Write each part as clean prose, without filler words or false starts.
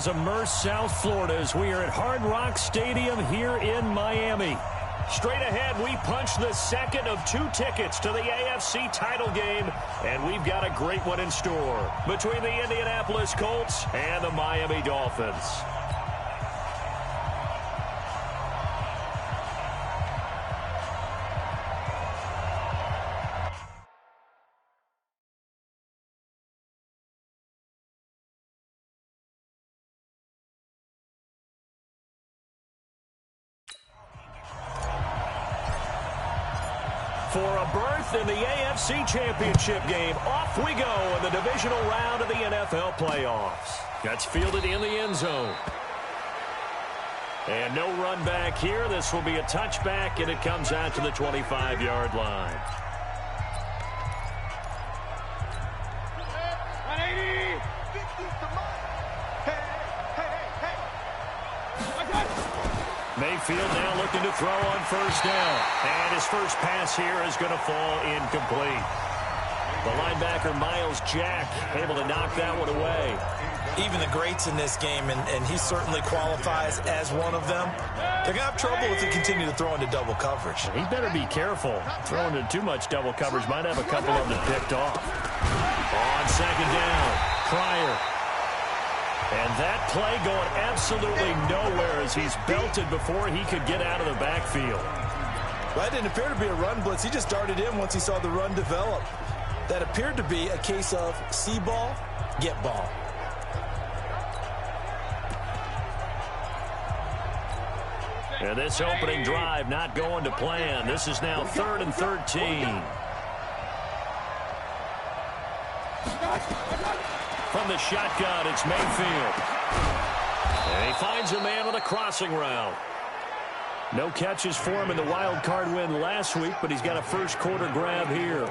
has immersed South Florida as we are at Hard Rock Stadium here in Miami. Straight ahead, we punch the second of 2 tickets to the AFC title game, and we've got a great one in store between the Indianapolis Colts and the Miami Dolphins. For a berth in the AFC Championship game, off we go in the divisional round of the NFL playoffs. That's fielded in the end zone. And no run back here. This will be a touchback, and it comes out to the 25-yard line. Mayfield now looking to throw on first down. And his first pass here is going to fall incomplete. The linebacker, Miles Jack, able to knock that one away. Even the greats in this game, and he certainly qualifies as one of them, they're going to have trouble if they continue to throw into double coverage. He better be careful. Throwing into too much double coverage might have a couple of them picked off. On second down, Pryor. And that play going absolutely nowhere as he's belted before he could get out of the backfield. Well, that didn't appear to be a run blitz. He just darted in once he saw the run develop. That appeared to be a case of see ball, get ball. And this opening drive not going to plan. This is now 3rd and 13. From the shotgun, it's Mayfield. And he finds a man on a crossing route. No catches for him in the wild card win last week, but he's got a first quarter grab here.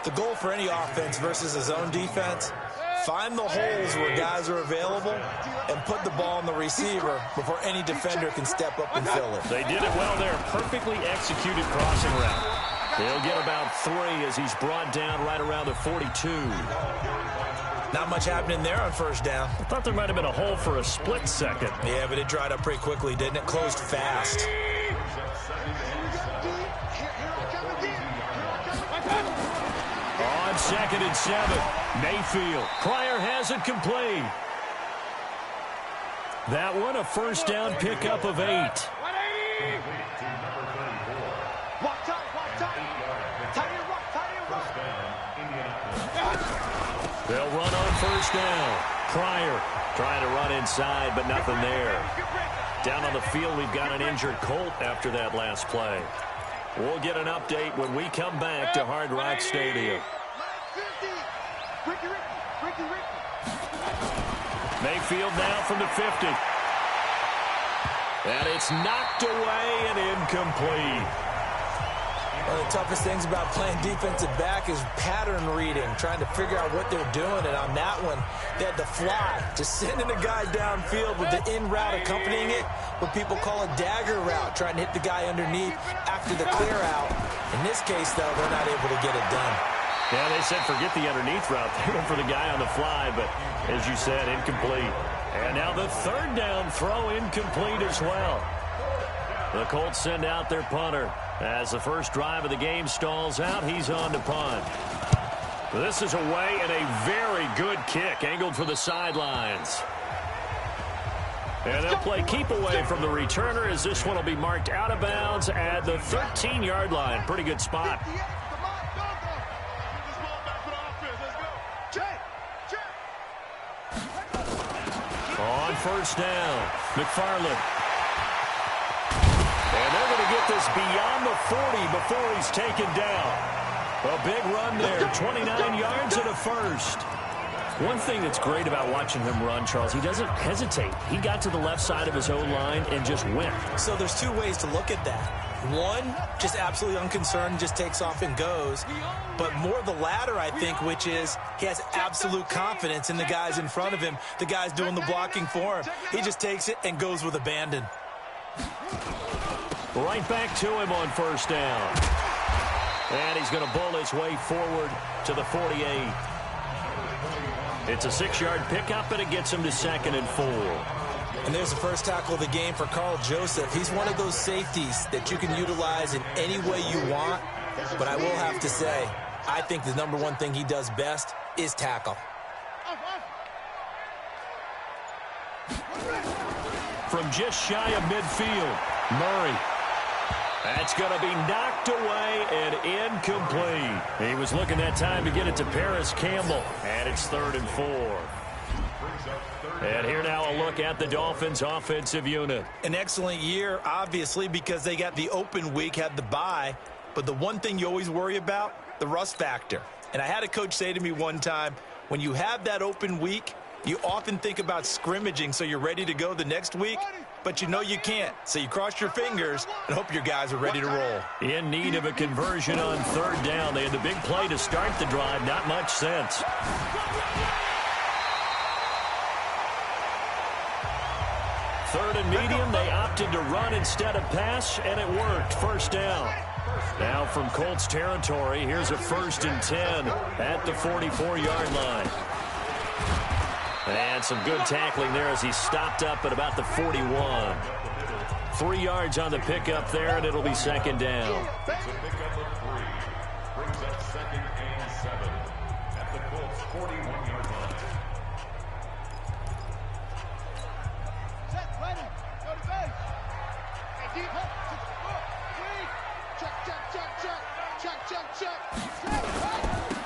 The goal for any offense versus his own defense, find the holes where guys are available and put the ball on the receiver before any defender can step up and fill it. They did it well there. Perfectly executed crossing route. He'll get about 3 as he's brought down right around the 42. Not much happening there on first down. I thought there might have been a hole for a split second. Yeah, but it dried up pretty quickly, didn't it? Closed fast. On 2nd and 7, Mayfield. Pryor has it complete. That one, a first down pickup of 8. They'll run on first down. Pryor trying to run inside, but nothing there. Down on the field, we've got an injured Colt after that last play. We'll get an update when we come back to Hard Rock Stadium. Mayfield now from the 50. And it's knocked away and incomplete. One of the toughest things about playing defensive back is pattern reading, trying to figure out what they're doing. And on that one, they had to fly, just sending a guy downfield with the in route accompanying it, what people call a dagger route, trying to hit the guy underneath after the clear out. In this case, though, they're not able to get it done. Yeah, they said forget the underneath route. They went for the guy on the fly, but as you said, incomplete. And now the 3rd down throw incomplete as well. The Colts send out their punter. As the first drive of the game stalls out, he's on to punt. This is away and a very good kick angled for the sidelines. And they'll play keep away from the returner as this one will be marked out of bounds at the 13-yard line. Pretty good spot. On first down, McFarland. And they're going to get this beyond the 40 before he's taken down. A big run there, 29 yards and a first. One thing that's great about watching him run, Charles, he doesn't hesitate. He got to the left side of his own line and just went. So there's 2 ways to look at that. One, just absolutely unconcerned, just takes off and goes. But more the latter, I think, which is he has absolute confidence in the guys in front of him, the guys doing the blocking for him. He just takes it and goes with abandon. Right back to him on first down. And he's going to bull his way forward to the 48. It's a 6-yard pickup, and it gets him to 2nd and 4. And there's the first tackle of the game for Carl Joseph. He's one of those safeties that you can utilize in any way you want. But I will have to say, I think the number one thing he does best is tackle. From just shy of midfield, Murray. That's going to be knocked away and incomplete. He was looking that time to get it to Paris Campbell, and it's 3rd and 4. And here now a look at the Dolphins' offensive unit. An excellent year, obviously, because they got the open week, had the bye. But the one thing you always worry about, the rust factor. And I had a coach say to me one time, when you have that open week, you often think about scrimmaging so you're ready to go the next week, but you know you can't. So you cross your fingers and hope your guys are ready to roll. In need of a conversion on 3rd down. They had the big play to start the drive. Not much sense. 3rd and medium. They opted to run instead of pass, and it worked. 1st down. Now from Colts territory, here's a 1st and 10 at the 44-yard line. And some good tackling there as he stopped up at about the 41. 3 yards on the pickup there, and it'll be 2nd down. Brings up 2nd and 7 at the Colts 41-yard line.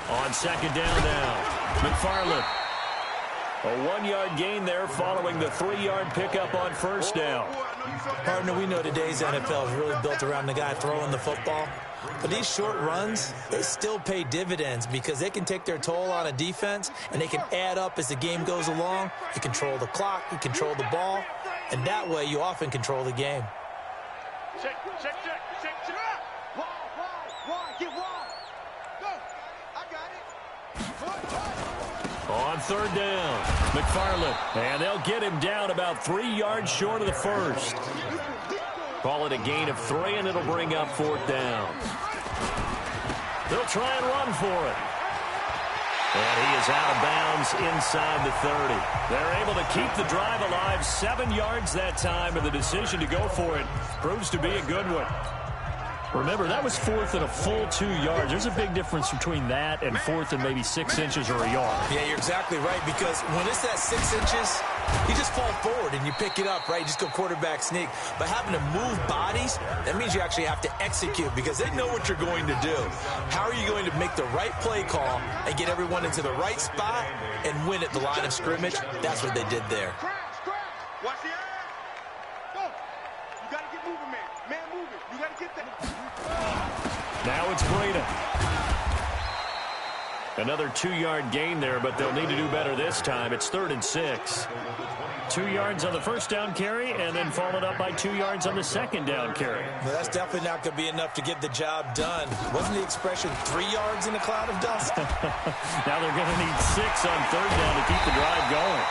On 2nd down now, McFarland. A 1-yard gain there following the 3-yard pickup on 1st down. Partner, we know today's NFL is really built around the guy throwing the football. But these short runs, they still pay dividends because they can take their toll on a defense, and they can add up as the game goes along. You control the clock, you control the ball, and that way you often control the game. Check. Wide, get wide. Go. I got it. On 3rd down, McFarland. And they'll get him down about 3 yards short of the 1st. Call it a gain of 3, and it'll bring up 4th down. They'll try and run for it. And he is out of bounds inside the 30. They're able to keep the drive alive, 7 yards that time, and the decision to go for it proves to be a good one. Remember, that was 4th and a full 2 yards. There's a big difference between that and 4th and maybe 6 inches or a yard. Yeah, you're exactly right, because when it's that 6 inches, you just fall forward and you pick it up, right? You just go quarterback sneak. But having to move bodies, that means you actually have to execute because they know what you're going to do. How are you going to make the right play call and get everyone into the right spot and win at the line of scrimmage? That's what they did there. Watch the eye. Go. You got to get moving, man. Man moving. You got to get that. Now it's Breda. Another 2-yard gain there, but they'll need to do better this time. It's 3rd and 6. 2 yards on the 1st down carry, and then followed up by 2 yards on the 2nd down carry. Well, that's definitely not going to be enough to get the job done. Wasn't the expression 3 yards in a cloud of dust? Now they're going to need 6 on 3rd down to keep the drive going.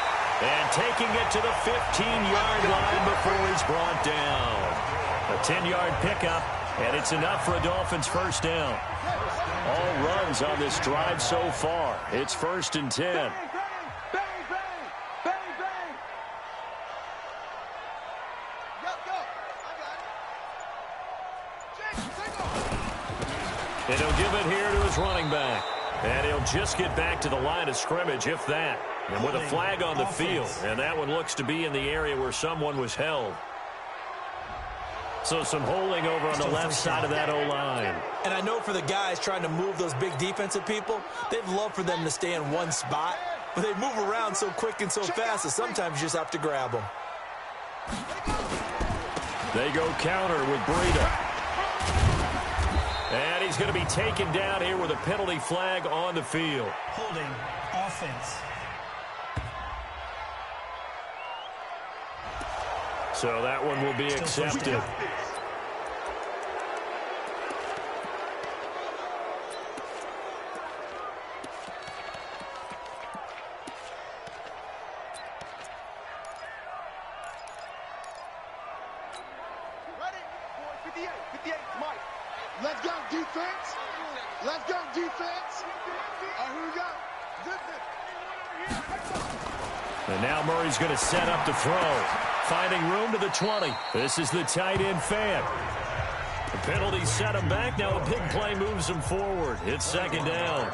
And taking it to the 15-yard line before he's brought down. A 10-yard pickup, and it's enough for a Dolphins 1st down. All runs on this drive so far. It's 1st and 10. Bang, bang, bang, bang. Go. I got it. And he'll give it here to his running back. And he'll just get back to the line of scrimmage, if that. And with a flag on the field. And that one looks to be in the area where someone was held. So some holding over on the left side of that O-line. And I know for the guys trying to move those big defensive people, they'd love for them to stay in one spot. But they move around so quick and so fast that sometimes you just have to grab them. They go counter with Breda. And he's going to be taken down here with a penalty flag on the field. Holding offense. So that one will be accepted. Ready? 58, Mike. Let's go, defense. Let's go, defense. Here we go. Defense. And now Murray's going to set up to throw. Finding room to the 20. This is the tight end fan. The penalty set him back. Now a big play moves him forward. It's second down.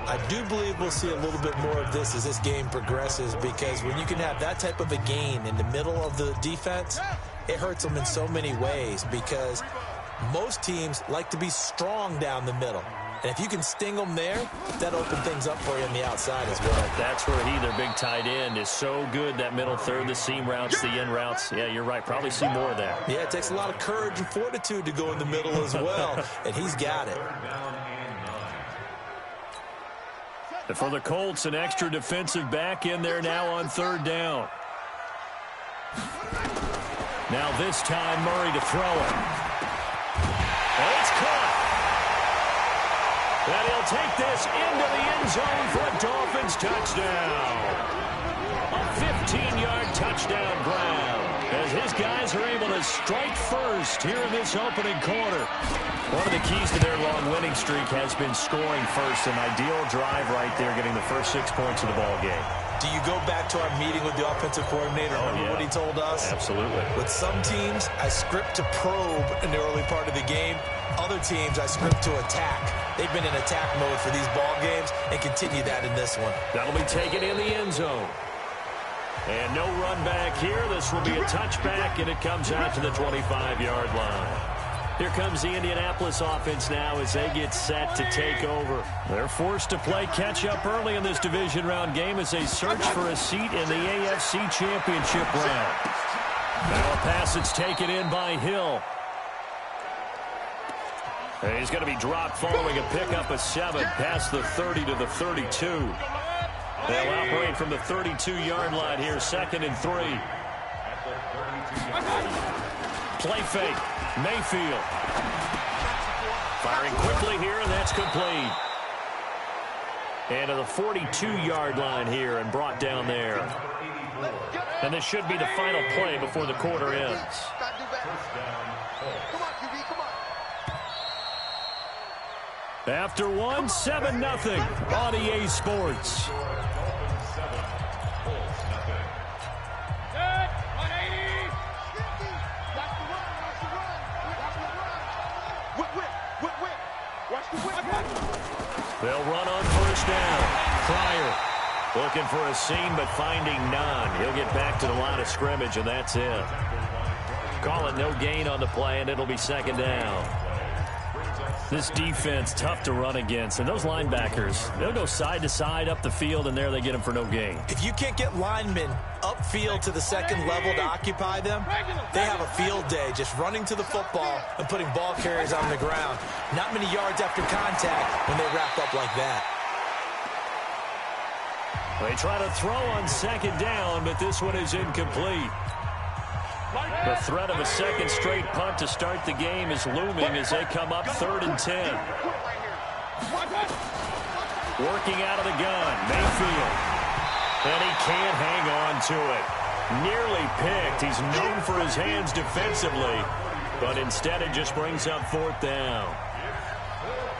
I do believe we'll see a little bit more of this as this game progresses, because when you can have that type of a gain in the middle of the defense, it hurts them in so many ways, because most teams like to be strong down the middle. And if you can sting them there, that opens things up for you on the outside as well. That's where their big tight end, is so good, that middle third, the seam routes, the in routes. Yeah, you're right. Probably see more of that. Yeah, it takes a lot of courage and fortitude to go in the middle as well, and he's got it. And for the Colts, an extra defensive back in there now on third down. Now this time, Murray to throw it. And it's caught. And he'll take this into the end zone for a Dolphins touchdown. A 15-yard touchdown grab, as his guys are able to strike first here in this opening quarter. One of the keys to their long winning streak has been scoring first. An ideal drive right there, getting the first 6 points of the ball game. Do you go back to our meeting with the offensive coordinator? Remember what he told us? Absolutely. With some teams, I script to probe in the early part of the game. Other teams, I script to attack. They've been in attack mode for these ball games and continue that in this one. That'll be taken in the end zone. And no run back here. This will be a touchback, and it comes out to the 25-yard line. Here comes the Indianapolis offense now as they get set to take over. They're forced to play catch-up early in this division round game as they search for a seat in the AFC Championship round. Now a pass that's taken in by Hill. And he's going to be dropped following a pickup of 7 past the 30 to the 32. They'll operate from the 32-yard line here, 2nd and 3. Play fake. Mayfield. Firing quickly here, and that's complete. And to the 42-yard line here and brought down there. And this should be the final play before the quarter ends. After one, 7-0 on EA Sports. They'll run on first down. Pryor looking for a seam, but finding none. He'll get back to the line of scrimmage, and that's it. Call it no gain on the play, and it'll be second down. This defense, tough to run against. And those linebackers, they'll go side to side up the field, and there they get them for no gain. If you can't get linemen upfield to the second level to occupy them, they have a field day just running to the football and putting ball carriers on the ground. Not many yards after contact when they wrap up like that. They try to throw on second down, but this one is incomplete. The threat of a second straight punt to start the game is looming as they come up 3rd and 10. Working out of the gun, Mayfield. And he can't hang on to it. Nearly picked. He's known for his hands defensively, but instead it just brings up 4th down.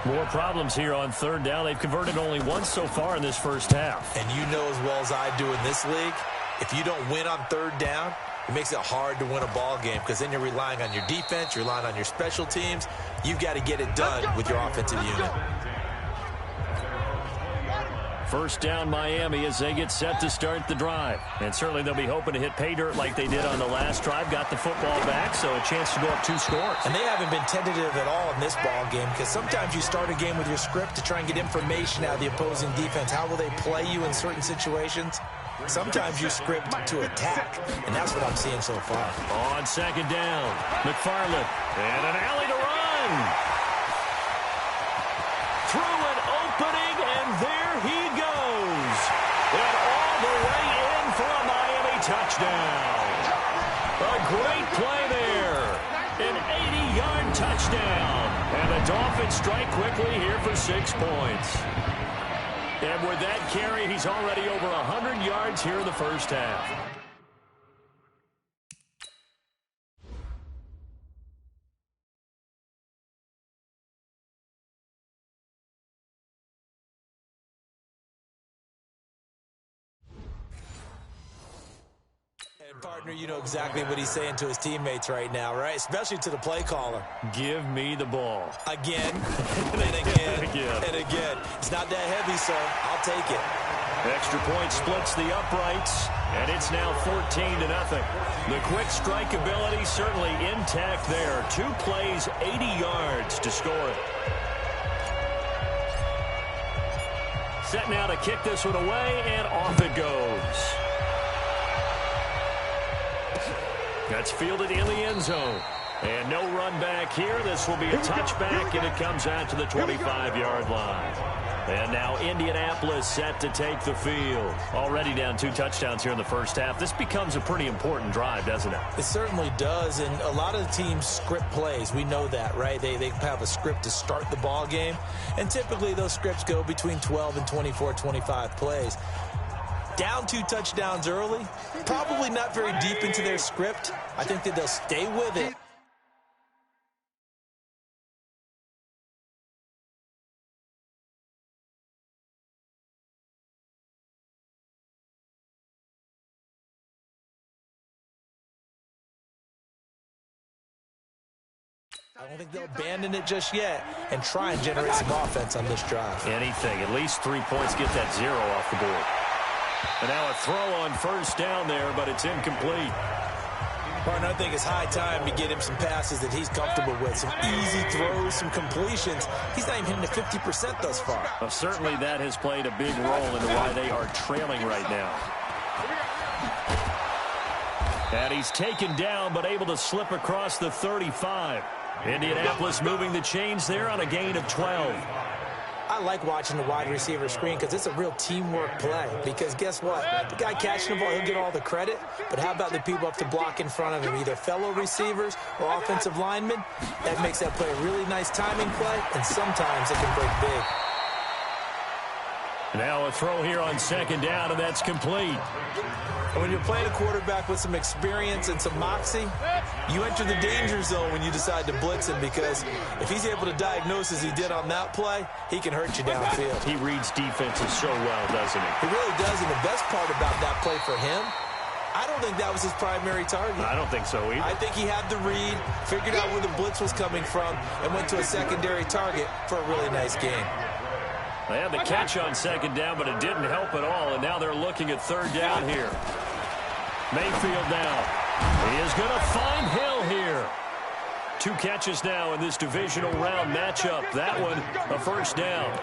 More problems here on 3rd down. They've converted only once so far in this first half. And you know as well as I do in this league, if you don't win on 3rd down, it makes it hard to win a ball game, because then you're relying on your defense, you're relying on your special teams. You've got to get it done with your offensive unit. First down Miami as they get set to start the drive. And certainly they'll be hoping to hit pay dirt like they did on the last drive. Got the football back, so a chance to go up 2 scores. And they haven't been tentative at all in this ball game, because sometimes you start a game with your script to try and get information out of the opposing defense. How will they play you in certain situations? Sometimes you script to attack, and that's what I'm seeing so far. On second down, McFarland. And an alley to run. Through an opening, and there he goes. And all the way in for a Miami touchdown. A great play there. An 80-yard touchdown. And the Dolphins strike quickly here for 6 points. And with that carry, he's already over 100 yards here in the first half. And partner, you know exactly what he's saying to his teammates right now, right? Especially to the play caller. Give me the ball. Again, and again, and again. It's not that heavy, sir. I'll take it. Extra point splits the uprights, and it's now 14-0. The quick strike ability certainly intact there. 2 plays, 80 yards to score it. Set now to kick this one away, and off it goes. That's fielded in the end zone. And no run back here. This will be a touchback, and it comes out to the 25-yard line. And now Indianapolis set to take the field. Already down 2 touchdowns here in the first half. This becomes a pretty important drive, doesn't it? It certainly does, and a lot of the teams script plays. We know that, right? They have a script to start the ball game, and typically those scripts go between 12 and 24, 25 plays. Down 2 touchdowns early, probably not very deep into their script. I think that they'll stay with it. I don't think they'll abandon it just yet and try and generate some offense on this drive. Anything. At least 3 points. Get that 0 off the board. And now a throw on first down there, but it's incomplete. Partner, I think it's high time to get him some passes that he's comfortable with. Some easy throws, some completions. He's not even hitting the 50% thus far. Well, certainly that has played a big role into why they are trailing right now. And he's taken down, but able to slip across the 35. Indianapolis moving the chains there on a gain of 12. I like watching the wide receiver screen because it's a real teamwork play. Because guess what? The guy catching the ball, he'll get all the credit. But how about the people up to block in front of him, either fellow receivers or offensive linemen? That makes that play a really nice timing play, and sometimes it can break big. Now a throw here on second down, and that's complete. And when you're playing a quarterback with some experience and some moxie, you enter the danger zone when you decide to blitz him, because if he's able to diagnose as he did on that play, he can hurt you downfield. He reads defenses so well, doesn't he? He really does, and the best part about that play for him, I don't think that was his primary target. I don't think so either. I think he had the read, figured out where the blitz was coming from, and went to a secondary target for a really nice game. They had the catch on second down, but it didn't help at all, and now they're looking at third down here. Mayfield now. He is going to find Hill here. 2 catches now in this divisional round matchup. That one, a first down.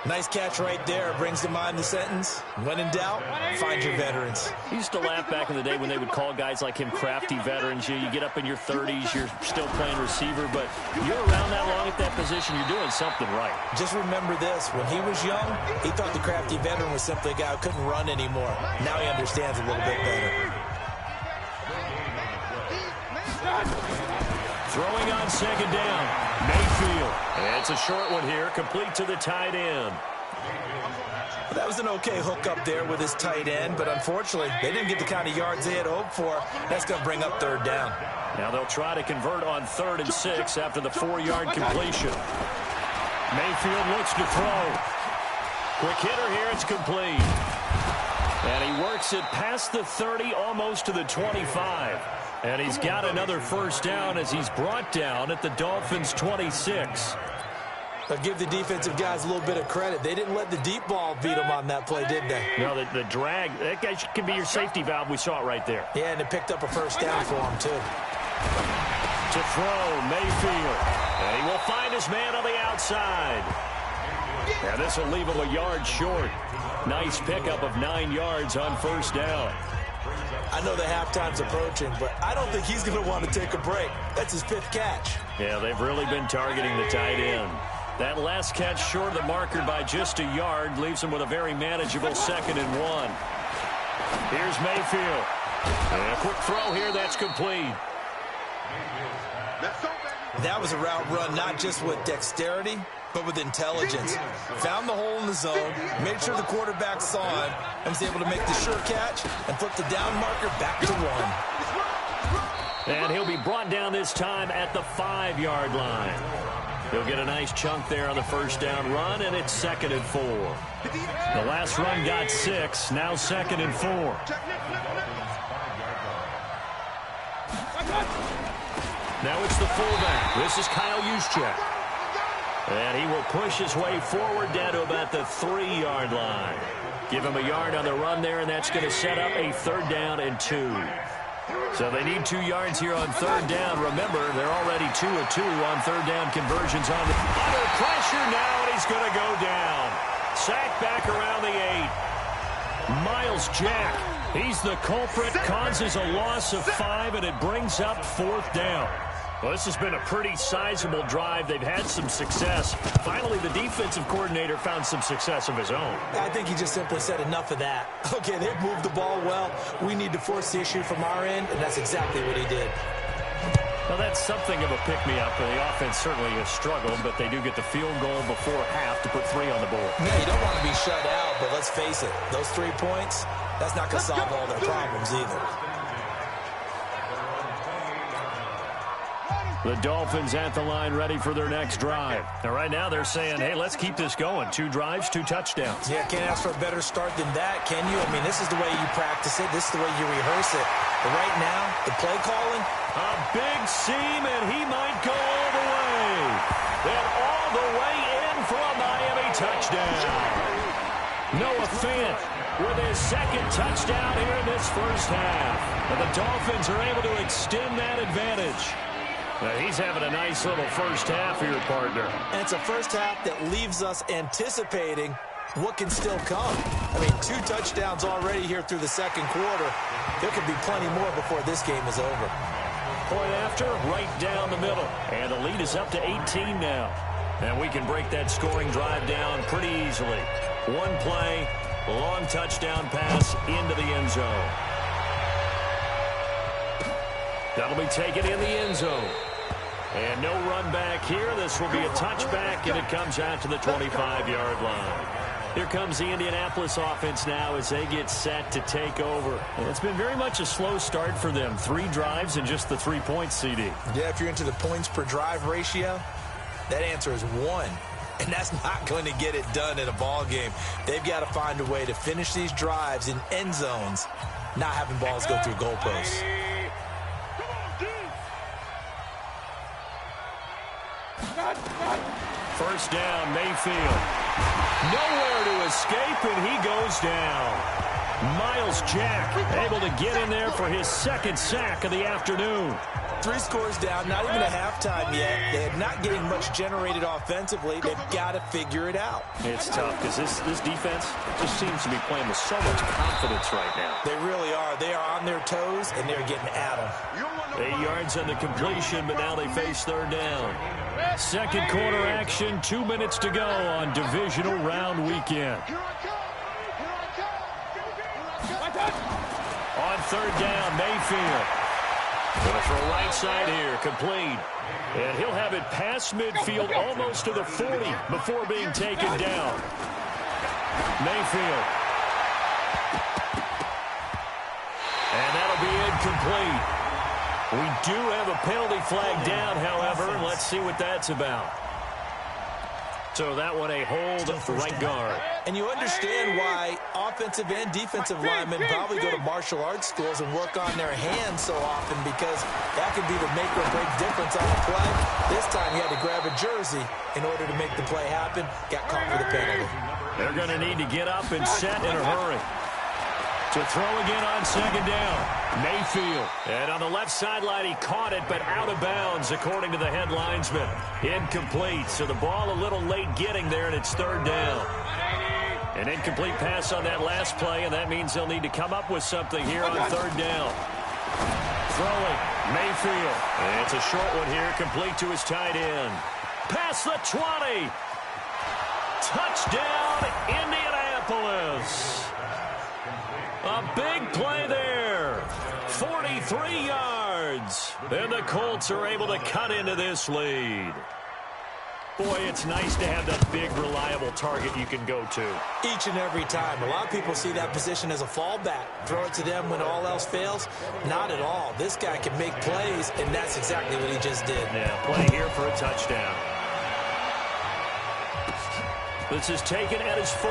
Nice catch right there. Brings to mind the sentence, when in doubt, find your veterans. I used to laugh back in the day when they would call guys like him crafty veterans. You get up in your 30s, you're still playing receiver, but you're around that long at that position, you're doing something right. Just remember this. When he was young, he thought the crafty veteran was simply a guy who couldn't run anymore. Now he understands a little bit better. Throwing on second down, Mayfield. And it's a short one here, complete to the tight end. That was an okay hook up there with his tight end, but unfortunately, they didn't get the kind of yards they had hoped for. That's going to bring up third down. Now they'll try to convert on 3rd and 6 after the 4-yard completion. Mayfield looks to throw. Quick hitter here, it's complete. And he works it past the 30, almost to the 25. And he's got another first down as he's brought down at the Dolphins' 26. I'll give the defensive guys a little bit of credit. They didn't let the deep ball beat them on that play, did they? No, the drag, that guy could be your safety valve. We saw it right there. Yeah, and it picked up a first down for him, too. To throw, Mayfield. And he will find his man on the outside. And this will leave him a yard short. Nice pickup of 9 yards on first down. I know the halftime's approaching, but I don't think he's going to want to take a break. That's his 5th catch. Yeah, they've really been targeting the tight end. That last catch short of the marker by just a yard leaves him with a very manageable 2nd and 1. Here's Mayfield. And a quick throw here, that's complete. That was a route run not just with dexterity, but with intelligence. Found the hole in the zone, made sure the quarterback saw him, and was able to make the sure catch and flip the down marker back to 1. And he'll be brought down this time at the 5-yard line. He'll get a nice chunk there on the first down run, and it's 2nd and 4. The last run got 6, now 2nd and 4. Now it's the fullback. This is Kyle Juszczyk. And he will push his way forward down to about the 3-yard line. Give him a yard on the run there, and that's going to set up a 3rd down and 2. So they need 2 yards here on 3rd down. Remember, they're already 2 of 2 on 3rd down conversions. Under pressure now, and he's going to go down. Sacked back around the 8. Miles Jack, he's the culprit, causes a loss of 5, and it brings up 4th down. Well, this has been a pretty sizable drive. They've had some success. Finally, the defensive coordinator found some success of his own. I think he just simply said enough of that. Okay, they've moved the ball well. We need to force the issue from our end, and that's exactly what he did. Well, that's something of a pick-me-up. The offense certainly has struggled, but they do get the field goal before half to put 3 on the board. Yeah, you don't want to be shut out, but let's face it, those 3 points, that's not going to solve all their problems either. The Dolphins at the line ready for their next drive. Now, right now they're saying, hey, let's keep this going. 2 drives, 2 touchdowns. Yeah, can't ask for a better start than that, can you? I mean, this is the way you practice it. This is the way you rehearse it. But right now, the play calling. A big seam, and he might go all the way. Then all the way in for a Miami touchdown. Noah Fant with his 2nd touchdown here in this first half. And the Dolphins are able to extend that advantage. Now, he's having a nice little first half here, partner. And it's a first half that leaves us anticipating what can still come. I mean, 2 touchdowns already here through the 2nd quarter. There could be plenty more before this game is over. Point after, right down the middle. And the lead is up to 18 now. And we can break that scoring drive down pretty easily. 1 play, long touchdown pass into the end zone. That'll be taken in the end zone. And no run back here. This will be a touchback, and it comes out to the 25-yard line. Here comes the Indianapolis offense now as they get set to take over. And it's been very much a slow start for them. 3 drives and just the 3 points, CD. Yeah, if you're into the points per drive ratio, that answer is 1. And that's not going to get it done in a ball game. They've got to find a way to finish these drives in end zones, not having balls go through goalposts. First down, Mayfield. Nowhere to escape, and he goes down. Miles Jack able to get in there for his 2nd sack of the afternoon. 3 scores down, not even at halftime yet. They're not getting much generated offensively. They've got to figure it out. It's tough because this defense just seems to be playing with so much confidence right now. They really are. They are on their toes, and they're getting at them. 8 yards on the completion, but now they face 3rd down. 2nd quarter action, 2 minutes to go on divisional round weekend. On 3rd down, Mayfield. Going to throw right side here, complete. And he'll have it past midfield almost to the 40 before being taken down. Mayfield. And that'll be incomplete. We do have a penalty flag down, however, and let's see what that's about. So that one a hold for right guard. And you understand why offensive and defensive linemen probably go to martial arts schools and work on their hands so often, because that could be the make or break difference on a play. This time he had to grab a jersey in order to make the play happen. Got caught for the penalty. They're going to need to get up and set in a hurry. To throw again on 2nd down. Mayfield. And on the left sideline, he caught it, but out of bounds, according to the head linesman. Incomplete. So the ball a little late getting there, and it's 3rd down. An incomplete pass on that last play, and that means they'll need to come up with something here on 3rd down. Throwing. Mayfield. And it's a short one here, complete to his tight end. Past the 20. Touchdown, Indianapolis. A big play there. 43 yards. And the Colts are able to cut into this lead. Boy, it's nice to have that big, reliable target you can go to. Each and every time. A lot of people see that position as a fallback. Throw it to them when all else fails. Not at all. This guy can make plays, and that's exactly what he just did. Yeah, play here for a touchdown. This is taken at his 4.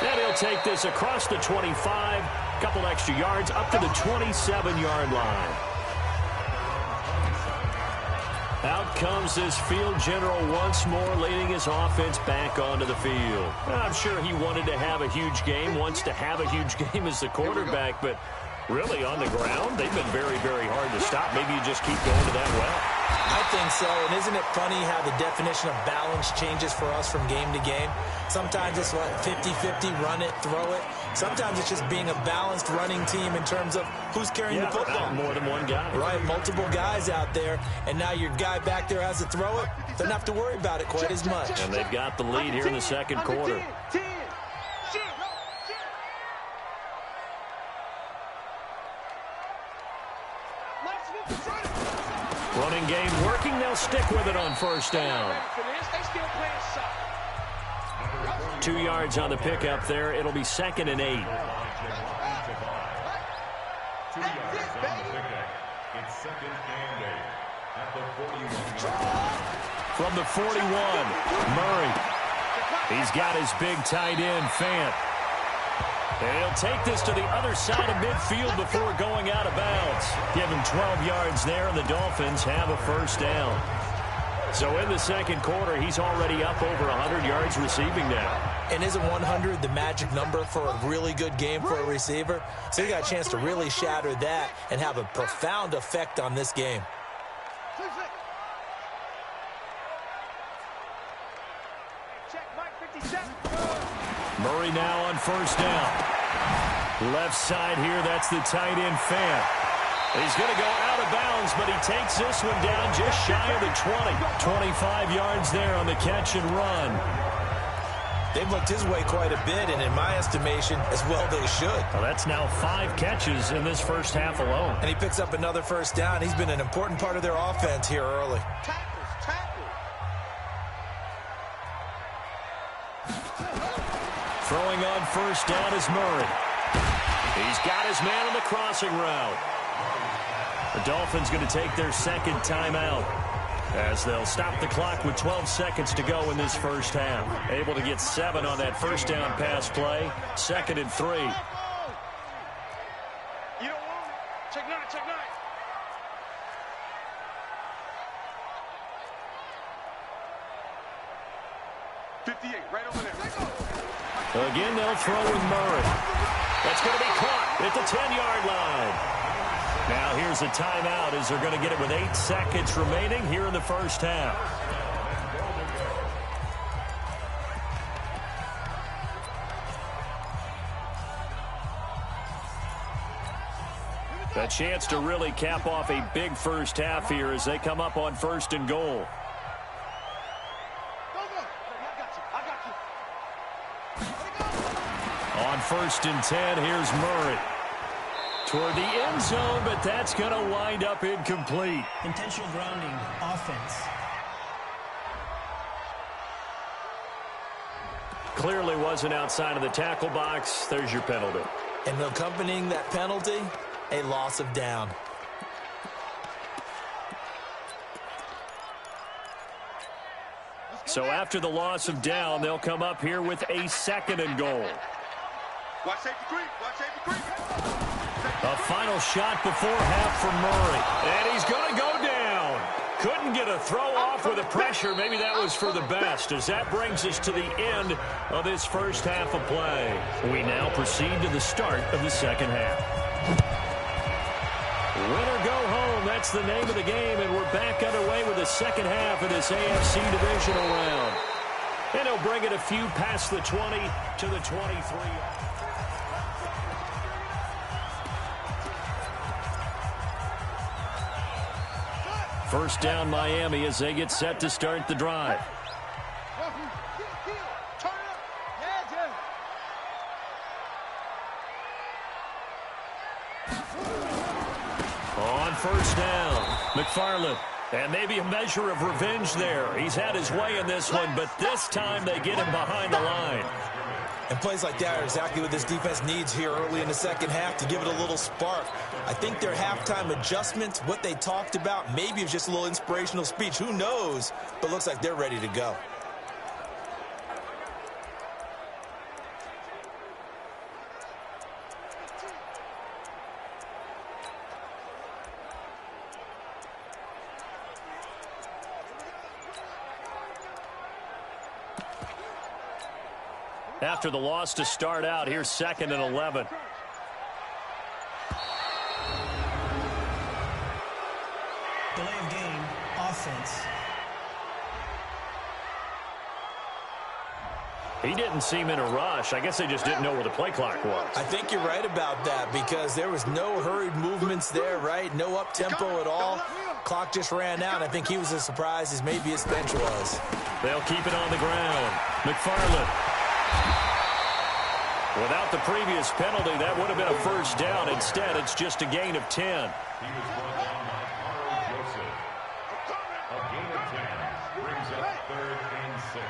And he'll They'll take this across the 25, a couple extra yards up to the 27-yard line. Out comes this field general once more, leading his offense back onto the field. I'm sure he wanted to have a huge game, wants to have a huge game as the quarterback, but really on the ground, they've been very, very hard to stop. Maybe you just keep going to that well. I think so, and isn't it funny how the definition of balance changes for us from game to game? Sometimes it's 50-50, run it, throw it. Sometimes it's just being a balanced running team in terms of who's carrying the football. More than one guy. Right, multiple guys out there, and now your guy back there has to throw it. Doesn't have to worry about it quite as much. And they've got the lead here in the second quarter. Running game working. They'll stick with it on first down. 2 yards on the pickup there. It'll be 2nd and 8. 2 yards on the pickup. It's 2nd and 8 at the 41-yard line. From the 41, Murray. He's got his big tight end, Fant. And he'll take this to the other side of midfield before going out of bounds. Give him 12 yards there, and the Dolphins have a first down. So in the second quarter, he's already up over 100 yards receiving now. And isn't 100 the magic number for a really good game for a receiver? So he got a chance to really shatter that and have a profound effect on this game. Murray now on first down. Left side here, that's the tight end, Fant. He's going to go out of bounds, but he takes this one down just shy of the 20. 25 yards there on the catch and run. They've looked his way quite a bit, and in my estimation, as well they should. Well, that's now 5 catches in this first half alone. And he picks up another first down. He's been an important part of their offense here early. Throwing on first down is Murray. He's got his man on the crossing route. The Dolphins going to take their second timeout as they'll stop the clock with 12 seconds to go in this first half. Able to get 7 on that first down pass play. 2nd and 3. You don't want it. Check 9, check 9. Right over there. Again, they'll throw with Murray. That's going to be caught at the 10-yard line. Now here's a timeout as they're going to get it with 8 seconds remaining here in the first half. A chance to really cap off a big first half here as they come up on 1st and goal. On 1st and 10, here's Murray. Toward the end zone, but that's going to wind up incomplete. Intentional grounding, offense. Clearly wasn't outside of the tackle box. There's your penalty. And accompanying that penalty, a loss of down. So after the loss of down, they'll come up here with a 2nd and goal. Watch safety creep. Watch safety creep. A final shot before half for Murray. And he's going to go down. Couldn't get a throw off with the pressure. Maybe that was for the best, as that brings us to the end of this first half of play. We now proceed to the start of the second half. Win or go home, that's the name of the game, and we're back underway with the second half of this AFC divisional round. And he'll bring it a few past the 20 to the 23. First down, Miami, as they get set to start the drive. On first down, McFarland. And maybe a measure of revenge there. He's had his way in this one, but this time they get him behind the line. And plays like that are exactly what this defense needs here early in the second half to give it a little spark. I think their halftime adjustments, what they talked about, maybe it's just a little inspirational speech. Who knows? But looks like they're ready to go. After the loss to start out, here's 2nd and 11. Delay of game, offense. He didn't seem in a rush. I guess they just didn't know where the play clock was. I think you're right about that because there was no hurried movements there, right? No up-tempo at all. Clock just ran out. I think he was as surprised as maybe his bench was. They'll keep it on the ground. McFarland. Without the previous penalty, that would have been a first down. Instead, it's just a gain of 10. He was brought down by Carl Joseph. A gain of 10 brings up 3rd and 6.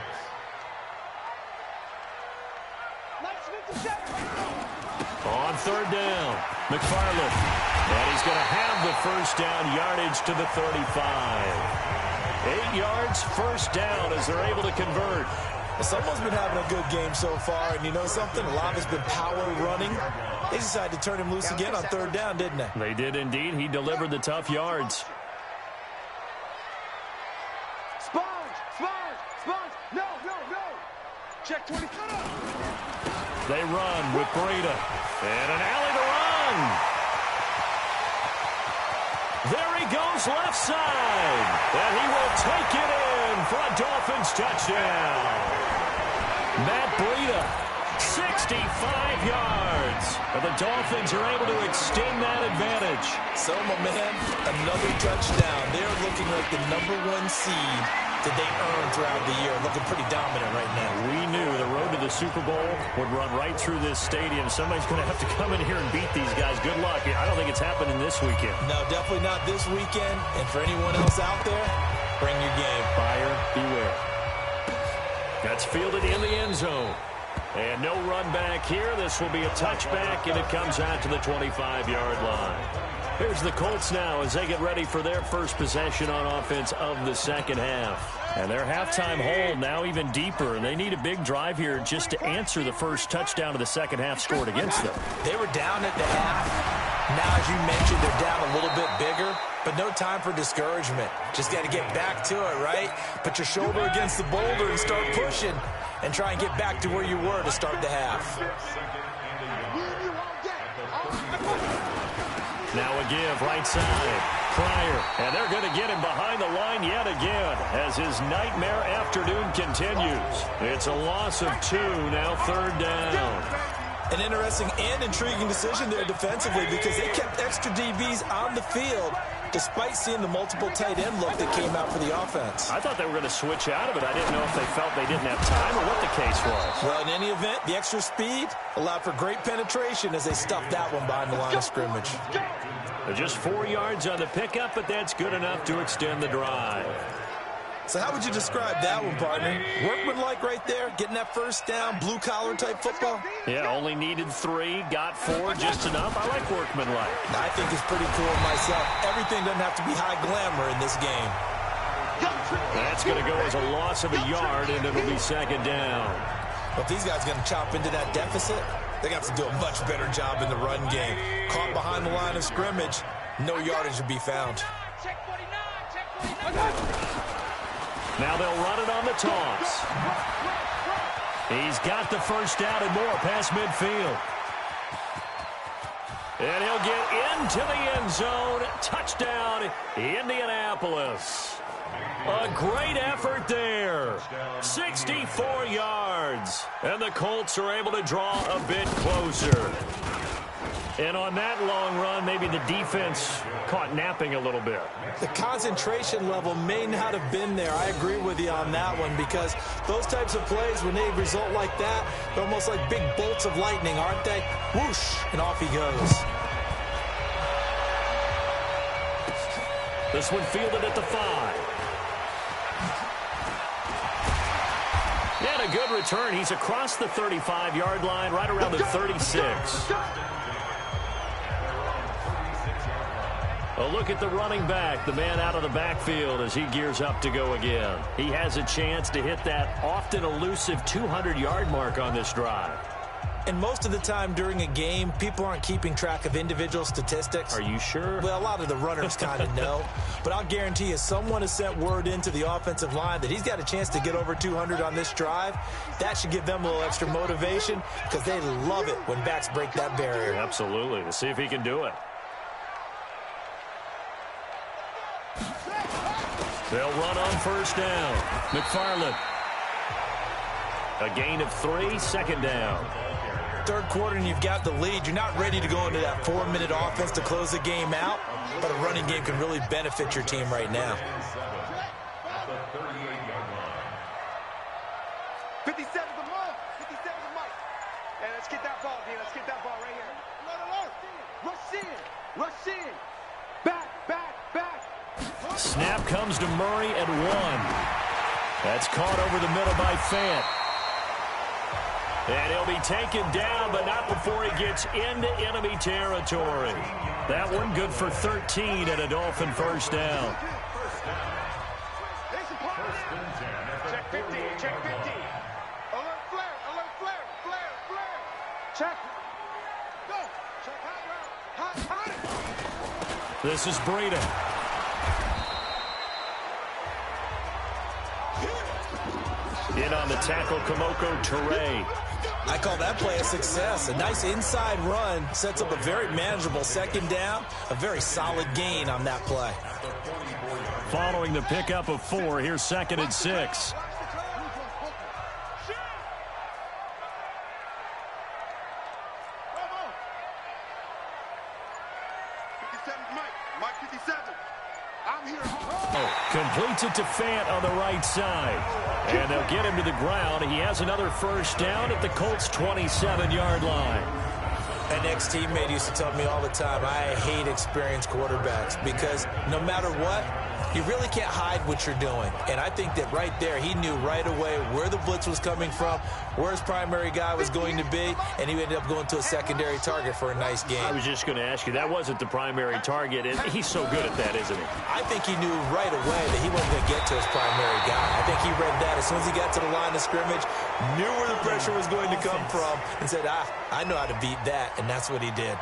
On 3rd down, McFarland. And he's going to have the first down, yardage to the 35. 8 yards, first down as they're able to convert. Someone's been having a good game so far, and you know something? A lot has been power running. They decided to turn him loose again on 3rd down, didn't they? They did indeed. He delivered the tough yards. Sponge. No. Check 20. They run with Breida. And an alley to run. There he goes left side. And he will take it in for a Dolphins touchdown. Matt Breida, 65 yards. And the Dolphins are able to extend that advantage. So, my man, another touchdown. They're looking like the #1 seed that they earned throughout the year. Looking pretty dominant right now. We knew the road to the Super Bowl would run right through this stadium. Somebody's going to have to come in here and beat these guys. Good luck. I don't think it's happening this weekend. No, definitely not this weekend. And for anyone else out there, bring your game. Buyer beware. That's fielded in the end zone. And no run back here. This will be a touchback, and it comes out to the 25-yard line. Here's the Colts now as they get ready for their first possession on offense of the second half. And their halftime hold now even deeper, and they need a big drive here just to answer the first touchdown of the second half scored against them. They were down at the half. Now, as you mentioned, they're down a little bit bigger, but no time for discouragement. Just got to get back to it, right? Put your shoulder against the boulder and start pushing and try and get back to where you were to start the half. Now a give right side. Pryor, and they're going to get him behind the line yet again as his nightmare afternoon continues. It's a loss of 2, now 3rd down. An interesting and intriguing decision there defensively because they kept extra DBs on the field despite seeing the multiple tight end look that came out for the offense. I thought they were going to switch out of it. I didn't know if they felt they didn't have time or what the case was. Well, in any event, the extra speed allowed for great penetration as they stuffed that one behind the line of scrimmage. Just 4 yards on the pickup, but that's good enough to extend the drive. So how would you describe that one, partner? Workmanlike right there, getting that first down, blue-collar type football? Yeah, only needed 3, got 4, just enough. I like workmanlike. I think it's pretty cool myself. Everything doesn't have to be high glamour in this game. That's going to go as a loss of a yard, and it'll be 2nd down. But if these guys are going to chop into that deficit, they got to do a much better job in the run game. Caught behind the line of scrimmage, no yardage to be found. Now they'll run it on the toss. He's got the first down and more past midfield. And he'll get into the end zone. Touchdown, Indianapolis. A great effort there. 64 yards. And the Colts are able to draw a bit closer. And on that long run, maybe the defense caught napping a little bit. The concentration level may not have been there. I agree with you on that one because those types of plays, when they result like that, they're almost like big bolts of lightning, aren't they? Whoosh, and off he goes. This one fielded at the 5. And a good return. He's across the 35-yard line, right around the 36. A look at the running back, the man out of the backfield as he gears up to go again. He has a chance to hit that often elusive 200-yard mark on this drive. And most of the time during a game, people aren't keeping track of individual statistics. Are you sure? Well, a lot of the runners kind of know. But I'll guarantee you, someone has sent word into the offensive line that he's got a chance to get over 200 on this drive. That should give them a little extra motivation because they love it when backs break that barrier. Absolutely. Let's see if he can do it. They'll run on first down. McFarland. A gain of 3, second down. Third quarter and you've got the lead. You're not ready to go into that 4-minute offense to close the game out, but a running game can really benefit your team right now. 57's the mark. 57's the mark. Hey, let's get that ball, D. Let's get that ball right here. Rush in. Rush in. Back, back, back. Snap comes to Murray at 1. That's caught over the middle by Fant. And he'll be taken down, but not before he gets into enemy territory. That one good for 13 and a Dolphin first down. Check 50, check 50. Alert flare, alert flare, flare, flare. Check. Go. Check hot. This is Breida. In on the tackle, Kamoko Toure. I call that play a success. A nice inside run sets up a very manageable second down. A very solid gain on that play. Following the pickup of 4, here's 2nd and 6. Mike 57. I'm here. Completes it to Fant on the right side. And they'll get him to the ground. He has another first down at the Colts' 27-yard line. An ex-teammate used to tell me all the time, I hate experienced quarterbacks because no matter what, you really can't hide what you're doing. And I think that right there, he knew right away where the blitz was coming from, where his primary guy was going to be, and he ended up going to a secondary target for a nice game. I was just going to ask you, that wasn't the primary target, and he's so good at that, isn't he? I think he knew right away that he wasn't going to get to his primary guy. I think he read that as soon as he got to the line of scrimmage, knew where the pressure was going to come from, and said, I know how to beat that, and that's what he did.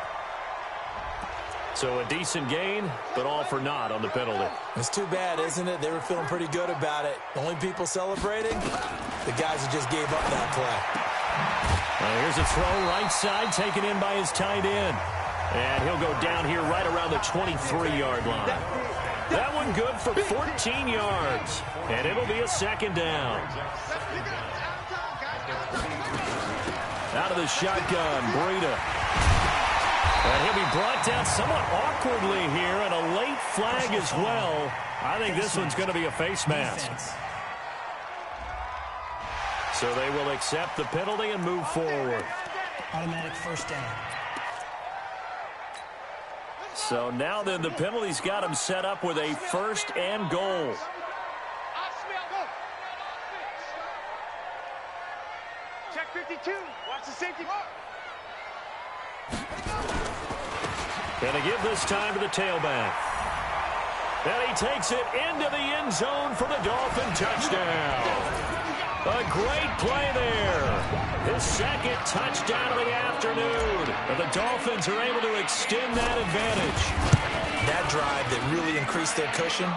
So a decent gain, but all for naught on the penalty. It's too bad, isn't it? They were feeling pretty good about it. The only people celebrating, the guys who just gave up that play. Here's a throw right side taken in by his tight end. And he'll go down here right around the 23-yard line. That one good for 14 yards. And it'll be a second down. Out of the shotgun, Breida. And he'll be brought down somewhat awkwardly here, and a late flag as well. I think this one's going to be a face mask. So they will accept the penalty and move forward. Automatic first down. So now then the penalty's got him set up with a first and goal. Check 52. Watch the safety. Going to give this time to the tailback. And he takes it into the end zone for the Dolphin touchdown. A great play there. His second touchdown of the afternoon. And the Dolphins are able to extend that advantage. That drive that really increased their cushion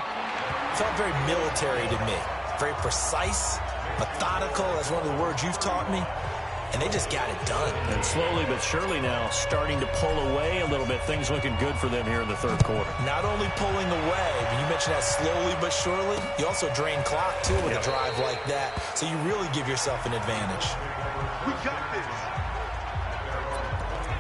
felt very military to me. Very precise, methodical. That's one of the words you've taught me. And they just got it done. And slowly but surely now starting to pull away a little bit. Things looking good for them here in the third quarter. Not only pulling away, but you mentioned that slowly but surely. You also drain clock, too, with a drive like that. So you really give yourself an advantage. We got this.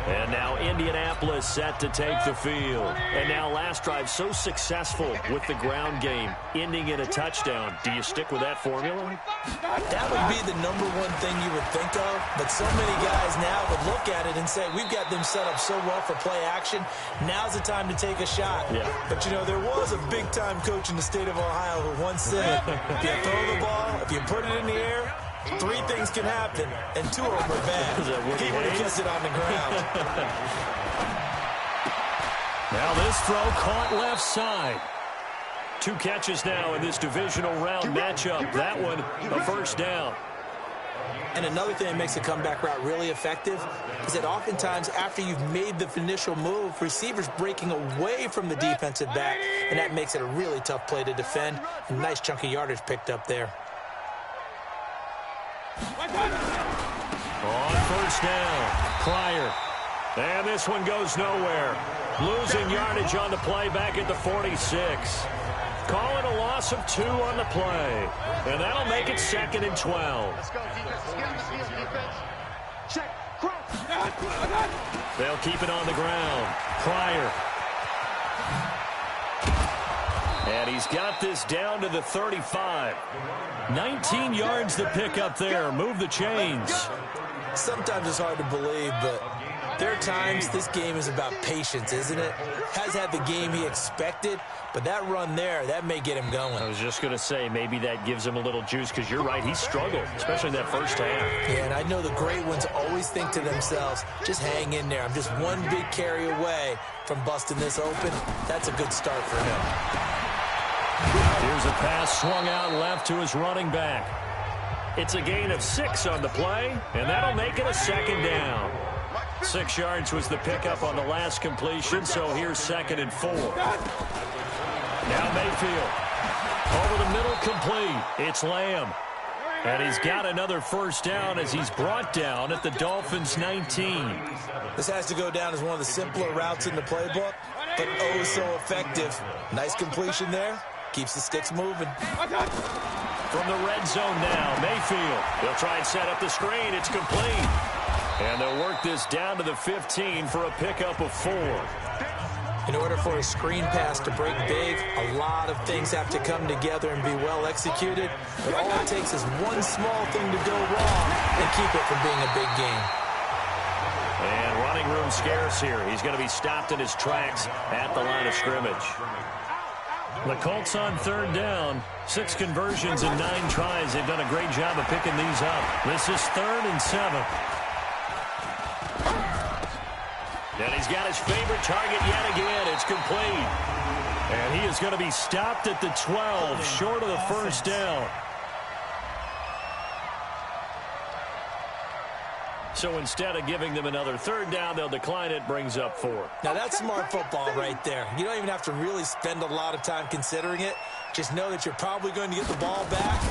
And now Indianapolis set to take the field. And now last drive so successful with the ground game, ending in a touchdown. Do you stick with that formula? That would be the number one thing you would think of. But so many guys now would look at it and say, we've got them set up so well for play action. Now's the time to take a shot. Yeah. But, you know, there was a big-time coach in the state of Ohio who once said, if you throw the ball, if you put it in the air, 3 things can happen, and 2 of them are bad. He would have kept it on the ground. Now this throw caught left side. 2 catches now in this divisional round matchup. That one, a first down. And another thing that makes a comeback route really effective is that oftentimes after you've made the initial move, receivers breaking away from the defensive back, and that makes it a really tough play to defend. A nice chunk of yardage picked up there. On first down, Pryor. And this one goes nowhere. Losing yardage on the play back at the 46. Calling a loss of 2 on the play. And that'll make it 2nd and 12. Let's go, defense. Let's get on the field, defense. Check. Cross. They'll keep it on the ground. Pryor. And he's got this down to the 35. 19 yards to pick up there. Move the chains. Sometimes it's hard to believe, but there are times this game is about patience, isn't it? Has had the game he expected, but that run there, that may get him going. I was just going to say, maybe that gives him a little juice, because you're right, he struggled, especially in that first half. Yeah, and I know the great ones always think to themselves, just hang in there. I'm just one big carry away from busting this open. That's a good start for him. Here's a pass swung out left to his running back. It's a gain of 6 on the play, and that'll make it a 2nd down. 6 yards was the pickup on the last completion, so here's 2nd and 4. Now Mayfield. Over the middle, complete. It's Lamb. And he's got another first down as he's brought down at the Dolphins' 19. This has to go down as one of the simpler routes in the playbook, but oh so effective. Nice completion there. Keeps the sticks moving. From the red zone now, Mayfield. They'll try and set up the screen. It's complete. And they'll work this down to the 15 for a pickup of 4. In order for a screen pass to break big, a lot of things have to come together and be well executed. But all it takes is one small thing to go wrong and keep it from being a big game. And running room scarce here. He's going to be stopped in his tracks at the line of scrimmage. The Colts on 3rd down. 6 conversions in 9 tries. They've done a great job of picking these up. This is 3rd and 7. And he's got his favorite target yet again. It's complete. And he is going to be stopped at the 12, short of the first down. So instead of giving them another 3rd down, they'll decline it, brings up 4. Now that's smart football right there. You don't even have to really spend a lot of time considering it. Just know that you're probably going to get the ball back.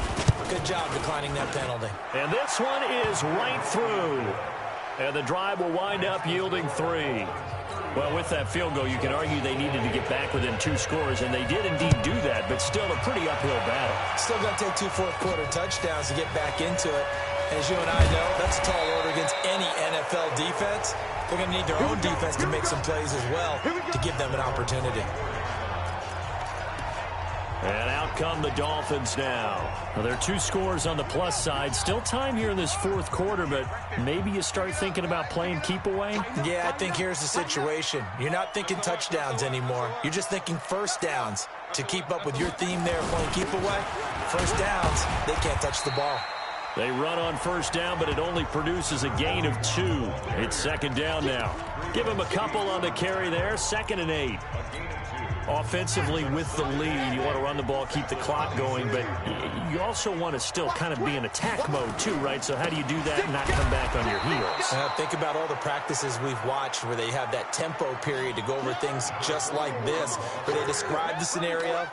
Good job declining that penalty. And this one is right through. And the drive will wind up yielding 3. Well, with that field goal, you can argue they needed to get back within 2 scores, and they did indeed do that, but still a pretty uphill battle. Still got to take 2 fourth-quarter touchdowns to get back into it. As you and I know, that's a tall order against any NFL defense. They're going to need their own defense to make some plays as well to give them an opportunity. And out come the Dolphins now. Well, there are 2 scores on the plus side. Still time here in this 4th quarter, but maybe you start thinking about playing keep away? Yeah, I think here's the situation. You're not thinking touchdowns anymore. You're just thinking first downs. To keep up with your theme there, playing keep away, first downs, they can't touch the ball. They run on first down, but it only produces a gain of 2. It's 2nd down now. Give him a couple on the carry there. 2nd and 8. Offensively with the lead, you want to run the ball, keep the clock going, but you also want to still kind of be in attack mode too, right? So how do you do that and not come back on your heels? Think about all the practices we've watched where they have that tempo period to go over things just like this, where they describe the scenario,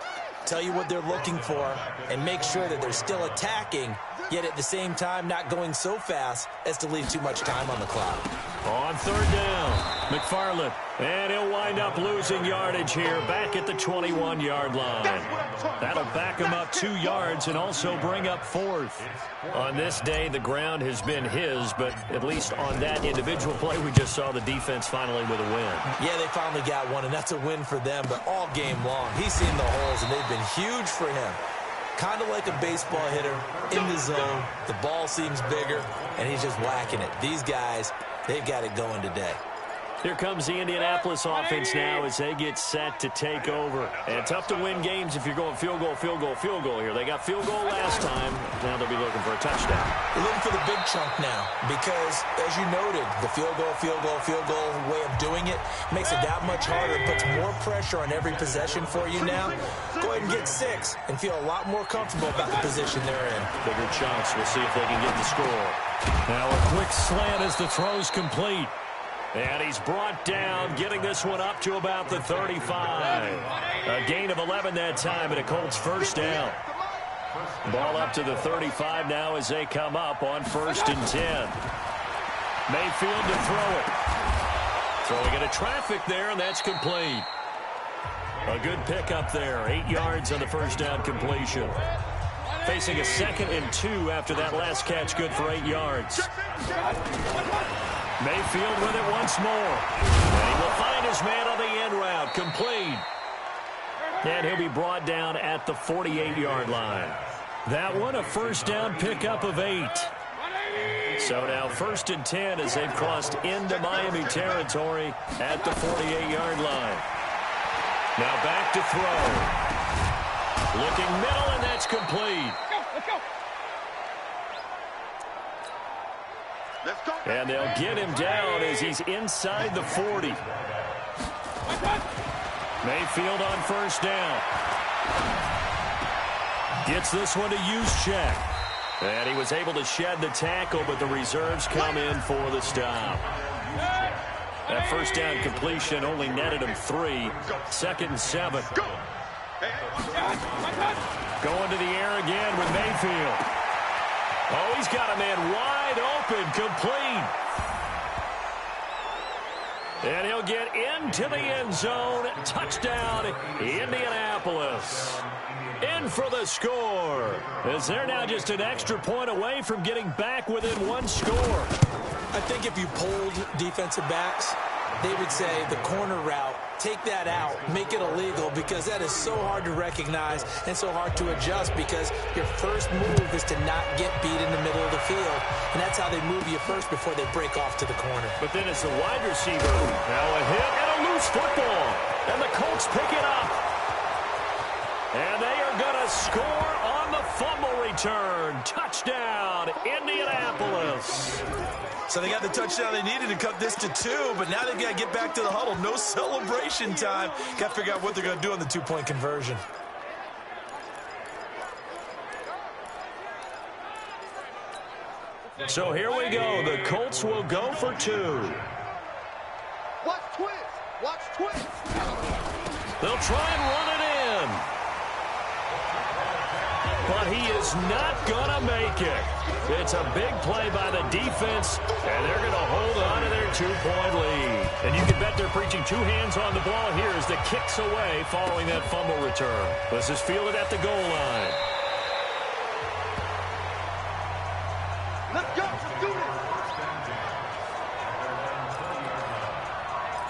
tell you what they're looking for, and make sure that they're still attacking, yet at the same time not going so fast as to leave too much time on the clock. On 3rd down, McFarland, and he'll wind up losing yardage here back at the 21-yard line. That'll back him up 2 yards and also bring up 4th. On this day, the ground has been his, but at least on that individual play, we just saw the defense finally with a win. Yeah, they finally got one, and that's a win for them, but all game long, he's seen the holes, and they've been huge for him. Kind of like a baseball hitter in the zone. The ball seems bigger, and he's just whacking it. These guys, they've got it going today. Here comes the Indianapolis offense now as they get set to take over. And tough to win games if you're going field goal, field goal, field goal here. They got field goal last time. Now they'll be looking for a touchdown. They're looking for the big chunk now because, as you noted, the field goal way of doing it makes it that much harder. It puts more pressure on every possession for you now. Go ahead and get 6 and feel a lot more comfortable about the position they're in. Bigger chunks. We'll see if they can get the score. Now a quick slant as the throw's complete. And he's brought down, getting this one up to about the 35. A gain of 11 that time, and a Colts first down. Ball up to the 35 now as they come up on 1st and 10. Mayfield to throw it. Throwing into traffic there, and that's complete. A good pickup there, 8 yards on the first down completion. Facing a 2nd and 2 after that last catch, good for 8 yards. Mayfield with it once more. And he will find his man on the end route. Complete. And he'll be brought down at the 48-yard line. That one a first down pickup of 8. So now 1st and 10 as they've crossed into Miami territory at the 48-yard line. Now back to throw. Looking middle, and that's complete. And they'll get him down as he's inside the 40. Mayfield on first down. Gets this one to Juszczyk. And he was able to shed the tackle, but the reserves come in for the stop. That first down completion only netted him 3. 2nd and 7. Going to the air again with Mayfield. Oh, he's got a man wide open, complete. And he'll get into the end zone. Touchdown, Indianapolis. In for the score. As they're now just an extra point away from getting back within 1 score. I think if you polled defensive backs, they would say the corner route, take that out, make it illegal, because that is so hard to recognize and so hard to adjust, because your first move is to not get beat in the middle of the field, and that's how they move you first before they break off to the corner. But then it's the wide receiver. Now a hit and a loose football, and the Colts pick it up. And they are going to score on the fumble return. Touchdown, Indianapolis. So they got the touchdown they needed to cut this to 2, but now they've got to get back to the huddle. No celebration time. Got to figure out what they're going to do on the 2-point conversion. So here we go. The Colts will go for 2. Watch twist. Watch twist. They'll try and run it in. But he is not going to make it. It's a big play by the defense, and they're going to hold on to their 2-point lead. And you can bet they're preaching 2 hands on the ball here as the kick's away following that fumble return. This is fielded at the goal line. Let's go. Let's do this.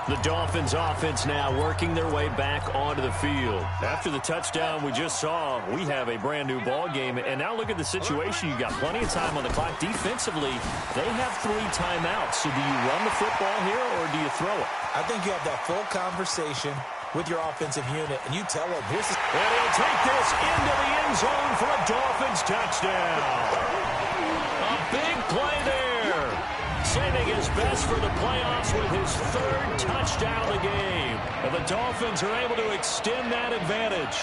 The Dolphins offense now working their way back onto the field. After the touchdown we just saw, we have a brand new ball game. And now look at the situation. You've got plenty of time on the clock. Defensively, they have 3 timeouts. So do you run the football here or do you throw it? I think you have that full conversation with your offensive unit, and you tell them, here's the... And he'll take this into the end zone for a Dolphins touchdown. A big play there. Saving his best for the playoffs with his 3rd touchdown of the game. And the Dolphins are able to extend that advantage.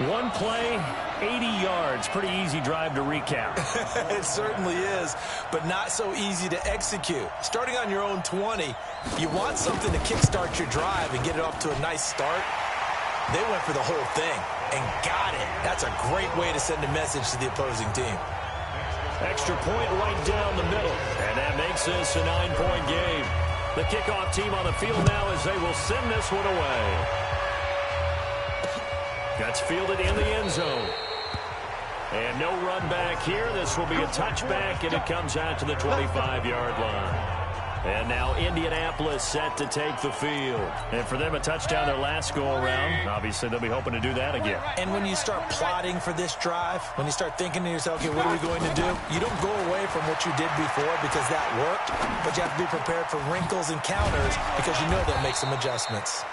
1 play, 80 yards. Pretty easy drive to recap. It certainly is, but not so easy to execute. Starting on your own 20, you want something to kickstart your drive and get it off to a nice start. They went for the whole thing and got it. That's a great way to send a message to the opposing team. Extra point right down the middle. And that makes this a 9-point game. The kickoff team on the field now as they will send this one away. That's fielded in the end zone. And no run back here. This will be a touchback, and it comes out to the 25-yard line. And now Indianapolis set to take the field. And for them, a touchdown their last go-around. Obviously, they'll be hoping to do that again. And when you start plotting for this drive, when you start thinking to yourself, okay, what are we going to do? You don't go away from what you did before because that worked, but you have to be prepared for wrinkles and counters because you know they'll make some adjustments.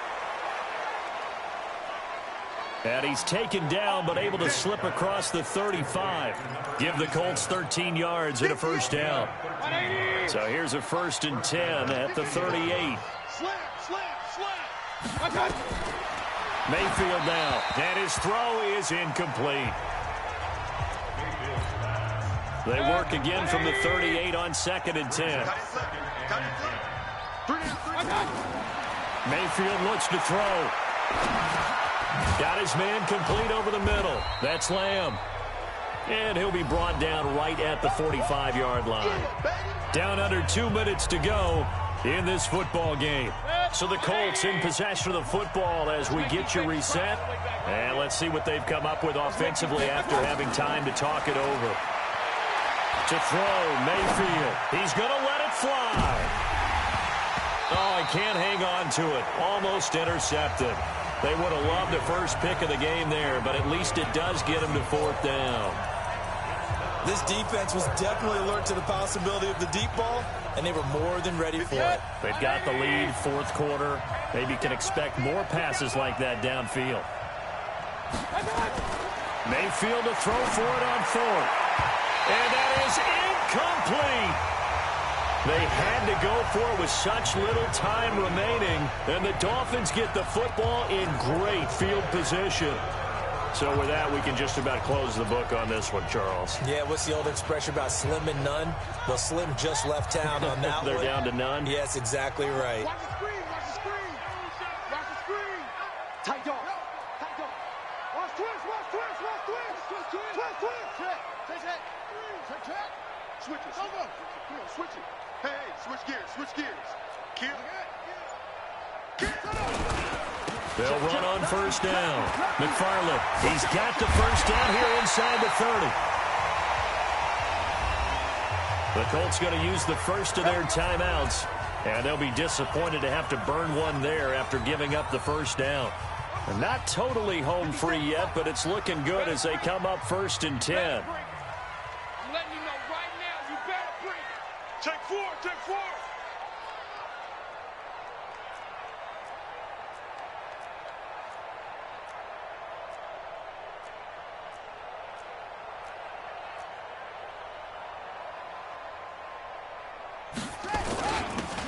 And he's taken down, but able to slip across the 35. Give the Colts 13 yards and a first down. So here's a 1st and 10 at the 38. Mayfield now, and his throw is incomplete. They work again from the 38 on 2nd and 10. Mayfield looks to throw. Got his man complete over the middle. That's Lamb. And he'll be brought down right at the 45-yard line. Down under 2 minutes to go in this football game. So the Colts in possession of the football as we get you reset. And let's see what they've come up with offensively after having time to talk it over. To throw, Mayfield. He's going to let it fly. Oh, he can't hang on to it. Almost intercepted. They would have loved the first pick of the game there, but at least it does get them to 4th down. This defense was definitely alert to the possibility of the deep ball, and they were more than ready for it. They've got the lead, 4th quarter. Maybe can expect more passes like that downfield. Mayfield to throw for it on 4th. And that is incomplete. They had to go for it with such little time remaining, and the Dolphins get the football in great field position. So with that, we can just about close the book on this one, Charles. Yeah, what's the old expression about slim and none? Well, Slim just left town on that They're one. down to none? Yes, exactly right. Watch the screen, watch the screen. Watch the screen. Tight dog. Tight dog. Watch twist, watch twist, watch twist. Twist, twist. Twist, twist. Check. Check. Check, check. Switch it. Come on, switch it. Hey, switch gears, switch gears. Kill. They'll run on 1st down. McFarland, he's got the 1st down here inside the 30. The Colts going to use the first of their timeouts, and they'll be disappointed to have to burn one there after giving up the 1st down. And not totally home free yet, but it's looking good as they come up 1st and 10. I'm letting you know right now, you better bring it. Take 4, take 4.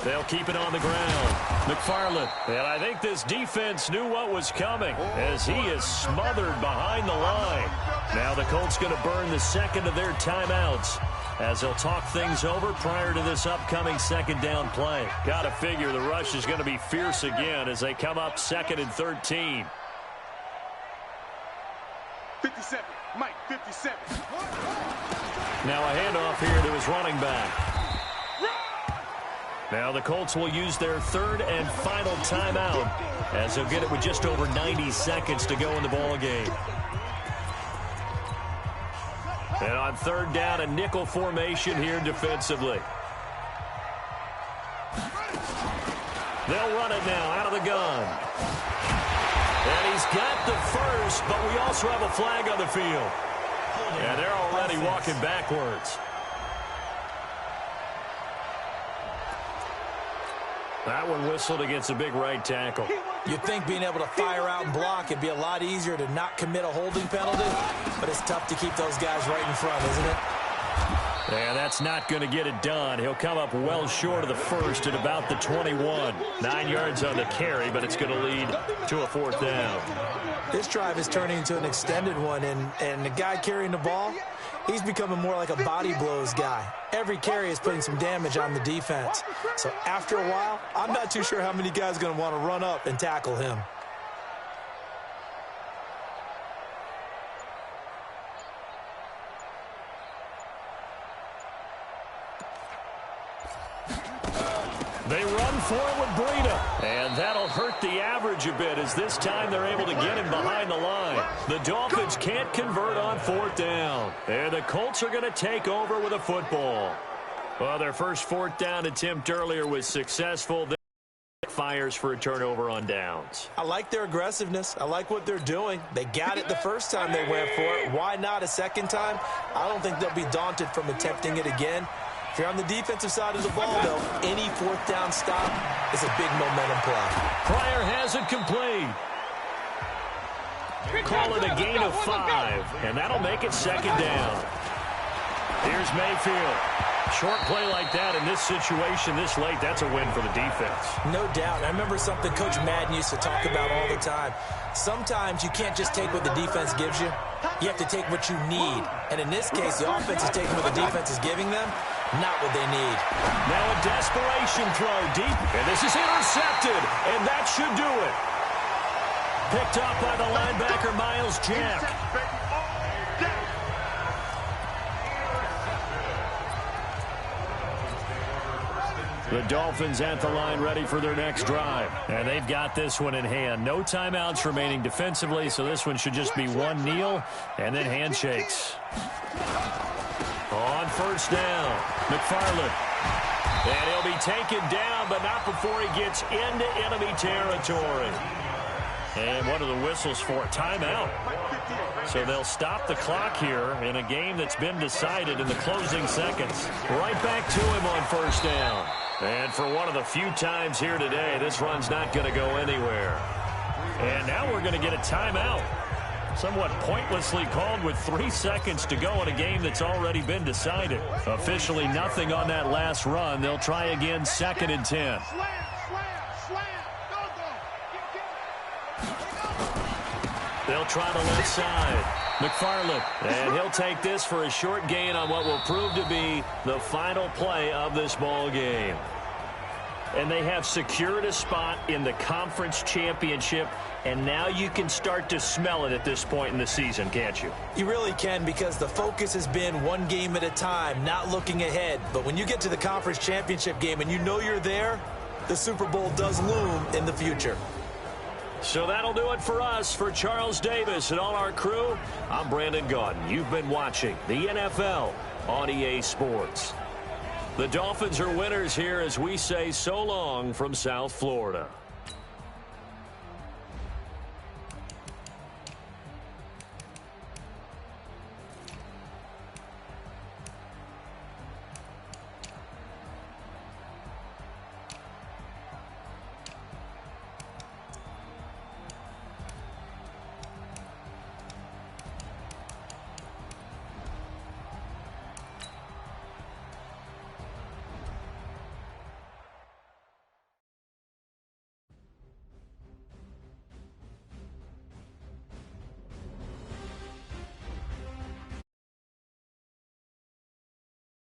They'll keep it on the ground. McFarland. And I think this defense knew what was coming as he is smothered behind the line. Now the Colts going to burn the 2nd of their timeouts as they'll talk things over prior to this upcoming 2nd down play. Got to figure the rush is going to be fierce again as they come up 2nd and 13. 57, Mike, 57. Now a handoff here to his running back. Now the Colts will use their 3rd and final timeout as they'll get it with just over 90 seconds to go in the ball game. And on 3rd down, a nickel formation here defensively. They'll run it now out of the gun. And he's got the first, but we also have a flag on the field. And they're already walking backwards. That one whistled against a big right tackle. You'd think being able to fire out and block it'd be a lot easier to not commit a holding penalty, but it's tough to keep those guys right in front, isn't it? And that's not going to get it done. He'll come up well short of the first at about the 21. 9 yards on the carry, but it's going to lead to a 4th down. This drive is turning into an extended one, and the guy carrying the ball, he's becoming more like a body blows guy. Every carry is putting some damage on the defense. So after a while, I'm not too sure how many guys are going to want to run up and tackle him. They run for it with Breida, and that'll hurt the average a bit as this time they're able to get him behind the line. The Dolphins can't convert on 4th down, and the Colts are going to take over with a football. Well, their first 4th down attempt earlier was successful. Then fires for a turnover on downs. I like their aggressiveness. I like what they're doing. They got it the first time they went for it. Why not a second time? I don't think they'll be daunted from attempting it again. If you're on the defensive side of the ball, though, any 4th down stop is a big momentum play. Pryor has it complete. Call it a gain of 5, and that'll make it 2nd down. Here's Mayfield. Short play like that in this situation this late, that's a win for the defense. No doubt. I remember something Coach Madden used to talk about all the time. Sometimes you can't just take what the defense gives you. You have to take what you need. And in this case, the offense is taking what the defense is giving them, not what they need. Now a desperation throw deep, and this is intercepted, and that should do it. Picked up by the linebacker, Miles Jack. The Dolphins at the line ready for their next drive. And they've got this one in hand. No timeouts remaining defensively, so this one should just be one kneel and then handshakes. On 1st down, McFarland. And he'll be taken down, but not before he gets into enemy territory. And what are the whistles for? Timeout. So they'll stop the clock here in a game that's been decided in the closing seconds. Right back to him on 1st down. And for one of the few times here today, this run's not going to go anywhere. And now we're going to get a timeout. Somewhat pointlessly called with 3 seconds to go in a game that's already been decided. Officially nothing on that last run. They'll try again 2nd and 10. They'll try the left side. McFarland, and he'll take this for a short gain on what will prove to be the final play of this ball game. And they have secured a spot in the conference championship, and now you can start to smell it at this point in the season, can't you? You really can, because the focus has been one game at a time, not looking ahead. But when you get to the conference championship game and you know you're there, the Super Bowl does loom in the future. So that'll do it for us. For Charles Davis and all our crew, I'm Brandon Gaudin. You've been watching the NFL on EA Sports. The Dolphins are winners here as we say so long from South Florida.